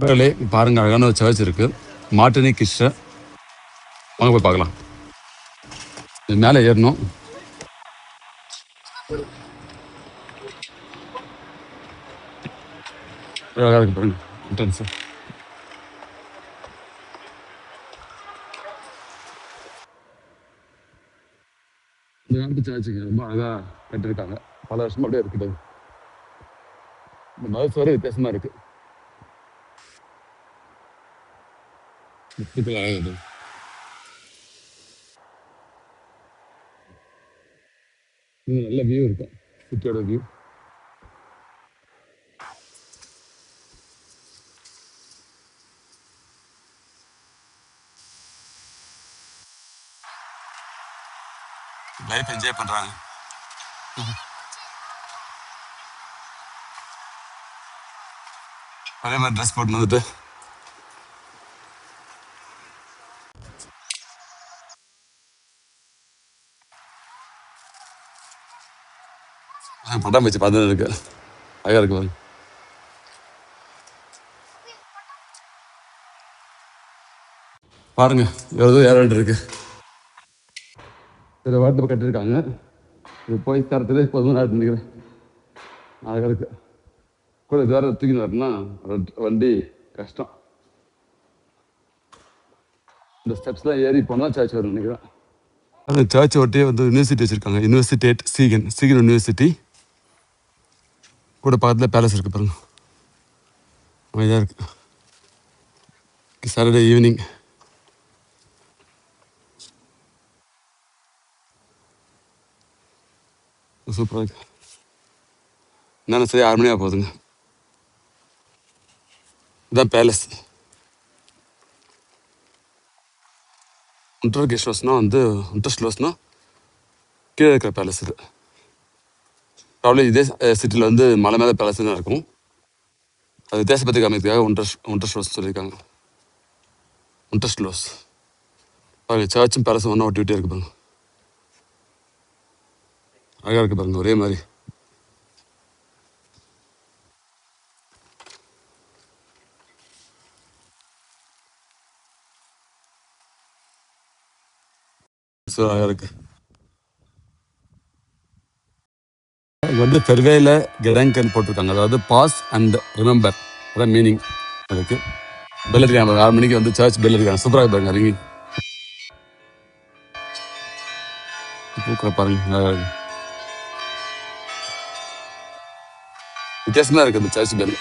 நண்பர்களே பாருங்க, அழகான ஒரு சர்ச் இருக்கு. மார்டினி கிஸ்டர். வாங்க போய் பார்க்கலாம். இது மேலே ஏறணும். அழகா இருக்கு பாருங்க என்ட்ரன்ஸ். இந்த காலத்து சர்ச்சுக்கு ரொம்ப அழகா கட்டிருக்காங்க. பல வருஷமா அப்படியே இருக்குது. இந்த மதத்து வரை வித்தியாசமா இருக்கு. முக்கியத்துல அழகா இருக்கு. இது நல்ல வியூ இருக்கும். சிட்டியோட வியூ. லைஃப் என்ஜாய் பண்றாங்க. அதே மாதிரி ட்ரெஸ் போட்டு வந்துட்டு படம் வச்சு பார்த்துட்டு இருக்கு. அழகா இருக்கு பாருங்க. பாருங்க எவ்வளோ ஏறாண்டு இருக்கு. சில வாரத்தில் கட்டிருக்காங்க. இது போய் தரத்துல பொதுவாக நாட்டு நினைக்கிறேன். அழகா இருக்கு. கூட இது வேற தூக்கின்னு வரணும்னா வண்டி கஷ்டம். இந்த ஸ்டெப்ஸ்லாம் ஏறி போனால் சர்ச் வரும் நினைக்கிறேன். அந்த சர்ச்சை ஒட்டியே வந்து யூனிவர்சிட்டி வச்சுருக்காங்க. யூனிவர்சிட்டேட் சீகன் யூனிவர்சிட்டி. கூட பக்கத்தில் பேலஸ் இருக்குது பாருங்க. அமைதியாக இருக்குது. சாட்டர்டே ஈவினிங் சூப்பராக இருக்கு. என்னென்ன சரி 6 மணி ஆக போகுதுங்க. இதுதான் பேலஸ். உண்டர்ஸ்லோஸ்னா கீழே இருக்கிற பேலஸ் இது. ப்ராப்ளம் இதே சிட்டியில் வந்து மலை மேலே பேலஸ் தான் இருக்கும். அது வித்தியாசப்பத்தி காமிக்கிறதுக்காக உண்டர்ஸ்லோஸ் சொல்லியிருக்காங்க. உண்டர்ஸ்லோஸ் பாருங்க. சர்ச்சும் பேலஸும் ஒன்றா ஒட்டி இருக்கு பாருங்க. அழகாக இருக்கு பாருங்க ஒரே மாதிரி. அழகாக இருக்கு. இது வந்து ஃபெர்வேல கெடங்கன் போட்டிருக்காங்க. அதாவது பாஸ் அண்ட் ரிமெம்பர். அதான் மீனிங் அதுக்கு. பெல் அடிக்காங்க 6 மணிக்கு வந்து சர்ச் பெல் அடிக்காங்க. சூப்பராக பாருங்க. இறங்கி பூக்கிற பாருங்க. வித்தியாசமா இருக்கு இந்த சர்ச் பெல்.